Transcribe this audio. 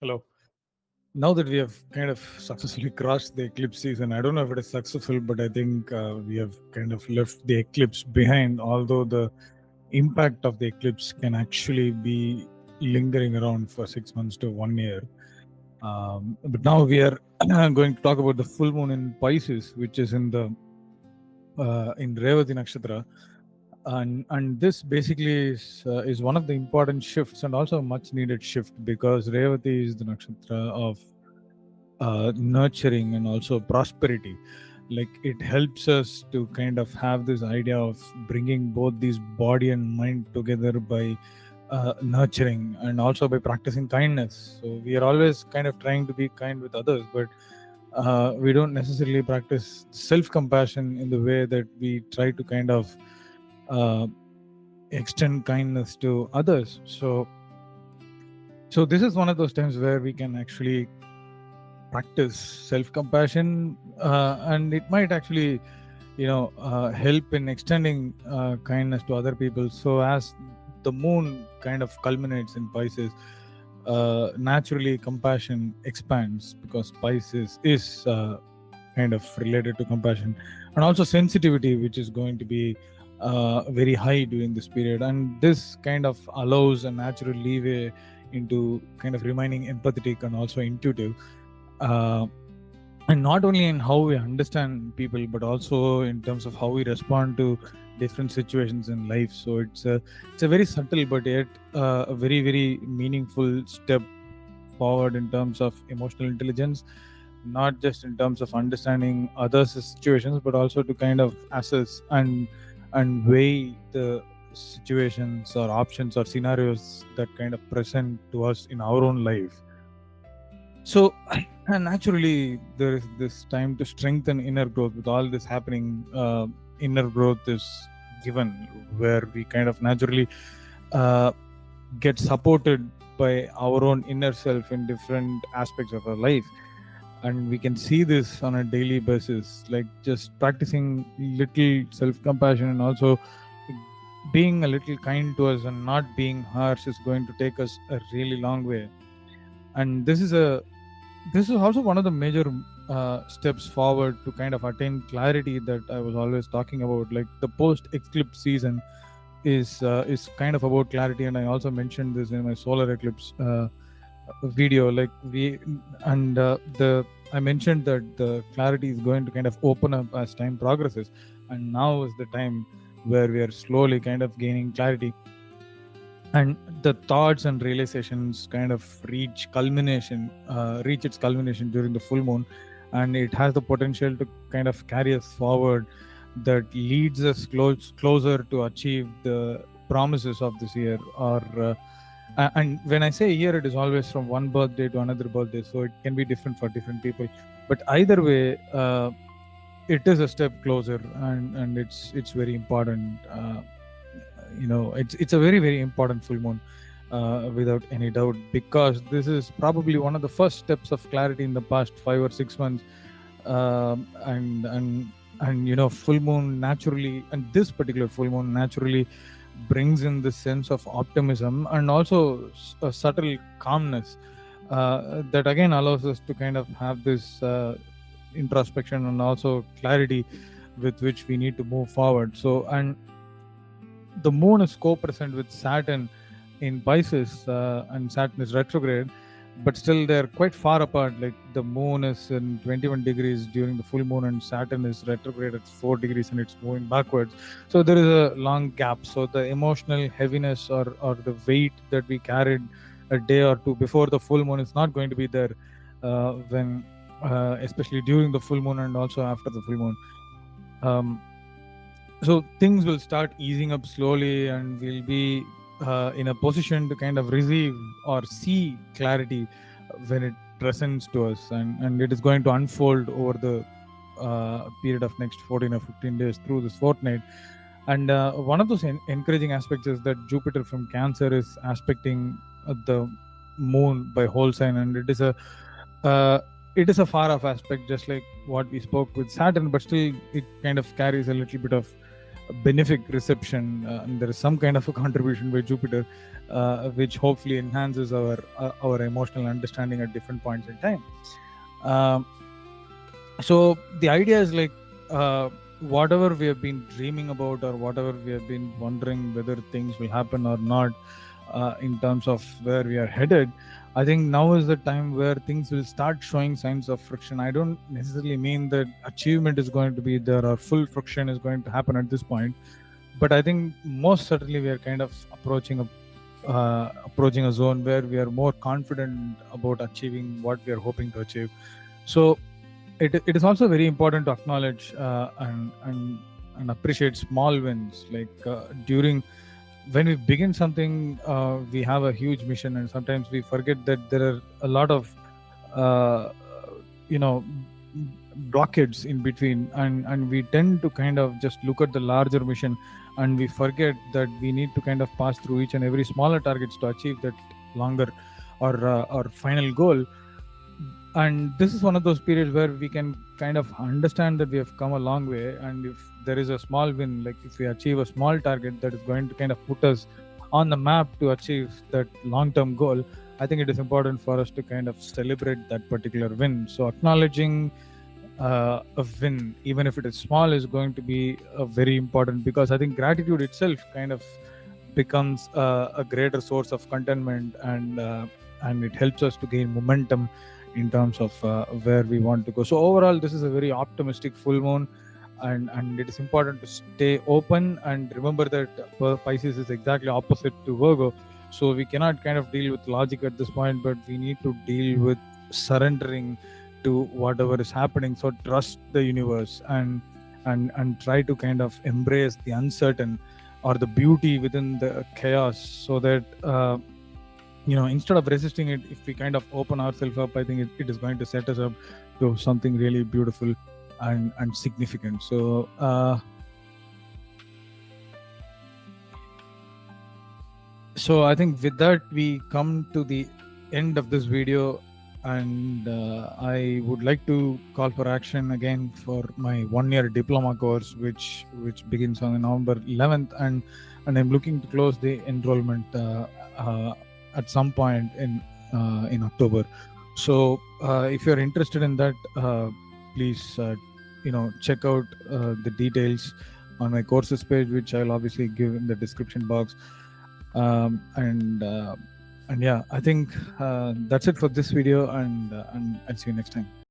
Hello. Now that we have kind of successfully crossed the eclipse season, I don't know if it is successful, but I think we have kind of left the eclipse behind, although the impact of the eclipse can actually be lingering around for 6 months to 1 year. But now we are going to talk about the full moon in Pisces, which is in Revati Nakshatra. And this basically is one of the important shifts and also a much needed shift, because Revati is the nakshatra of nurturing and also prosperity. Like, it helps us to kind of have this idea of bringing both these body and mind together by nurturing and also by practicing kindness. So we are always kind of trying to be kind with others, but we don't necessarily practice self-compassion in the way that we try to kind of extend kindness to others. So this is one of those times where we can actually practice self-compassion, and it might actually help in extending kindness to other people. So as the moon kind of culminates in Pisces, naturally compassion expands, because Pisces is kind of related to compassion and also sensitivity, which is going to be very high during this period. And this kind of allows a natural leeway into kind of remaining empathetic and also intuitive, and not only in how we understand people, but also in terms of how we respond to different situations in life. So it's a very subtle but yet a very, very meaningful step forward in terms of emotional intelligence, not just in terms of understanding others' situations, but also to kind of assess and weigh the situations or options or scenarios that kind of present to us in our own life. So and naturally there is this time to strengthen inner growth. With all this happening, inner growth is given, where we kind of naturally get supported by our own inner self in different aspects of our life. And we can see this on a daily basis, like just practicing little self-compassion and also being a little kind to us and not being harsh is going to take us a really long way. And this is also one of the major steps forward to kind of attain clarity that I was always talking about. Like, the post eclipse season is kind of about clarity, and I also mentioned this in my solar eclipse video. Like, I mentioned that the clarity is going to kind of open up as time progresses, and now is the time where we are slowly kind of gaining clarity, and the thoughts and realizations kind of reach its culmination during the full moon. And it has the potential to kind of carry us forward, that leads us closer to achieve the promises of this year. Or and when I say year, it is always from one birthday to another birthday, so it can be different for different people, but either way, it is a step closer, and it's very important. It's a very, very important full moon, without any doubt, because this is probably one of the first steps of clarity in the past 5 or 6 months. And full moon naturally, and this particular full moon naturally brings in the sense of optimism and also a subtle calmness, that again allows us to kind of have this introspection and also clarity with which we need to move forward. So, and the moon is co-present with Saturn in Pisces, and Saturn is retrograde, but still they're quite far apart. Like, the moon is in 21 degrees during the full moon, and Saturn is retrograde at 4 degrees and it's moving backwards. So there is a long gap. So the emotional heaviness or the weight that we carried a day or two before the full moon is not going to be there especially during the full moon and also after the full moon. So things will start easing up slowly, and we'll be in a position to kind of receive or see clarity when it presents to us, and it is going to unfold over the period of next 14 or 15 days through this fortnight. And one of those encouraging aspects is that Jupiter from Cancer is aspecting the moon by whole sign, and it is a far off aspect, just like what we spoke with Saturn, but still it kind of carries a little bit of benefic reception, and there is some kind of a contribution by Jupiter, which hopefully enhances our emotional understanding at different points in time. So the idea is like, whatever we have been dreaming about, or whatever we have been wondering whether things will happen or not, in terms of where we are headed, I think now is the time where things will start showing signs of friction. I don't necessarily mean that achievement is going to be there or full friction is going to happen at this point, but I think most certainly we are kind of approaching a zone where we are more confident about achieving what we are hoping to achieve. So it is also very important to acknowledge and appreciate small wins. Like, during when we begin something, we have a huge mission, and sometimes we forget that there are a lot of you know blockades in between, and we tend to kind of just look at the larger mission, and we forget that we need to kind of pass through each and every smaller targets to achieve that longer or final goal. And this is one of those periods where we can kind of understand that we have come a long way, and if there is a small win, like if we achieve a small target that is going to kind of put us on the map to achieve that long-term goal, I think it is important for us to kind of celebrate that particular win. So acknowledging a win, even if it is small, is going to be very important, because I think gratitude itself kind of becomes a greater source of contentment, and it helps us to gain momentum in terms of where we want to go. So overall, this is a very optimistic full moon, and it is important to stay open and remember that Pisces is exactly opposite to Virgo. So we cannot kind of deal with logic at this point, but we need to deal with surrendering to whatever is happening. So trust the universe, and try to kind of embrace the uncertain or the beauty within the chaos, so that instead of resisting it, if we kind of open ourselves up, I think it is going to set us up to something really beautiful and significant. So I think with that, we come to the end of this video, and I would like to call for action again for my 1-year diploma course, which begins on November 11th, and I'm looking to close the enrollment at some point in October. So if you're interested in that, please check out the details on my courses page, which I'll obviously give in the description box. And yeah, I think that's it for this video, and I'll see you next time.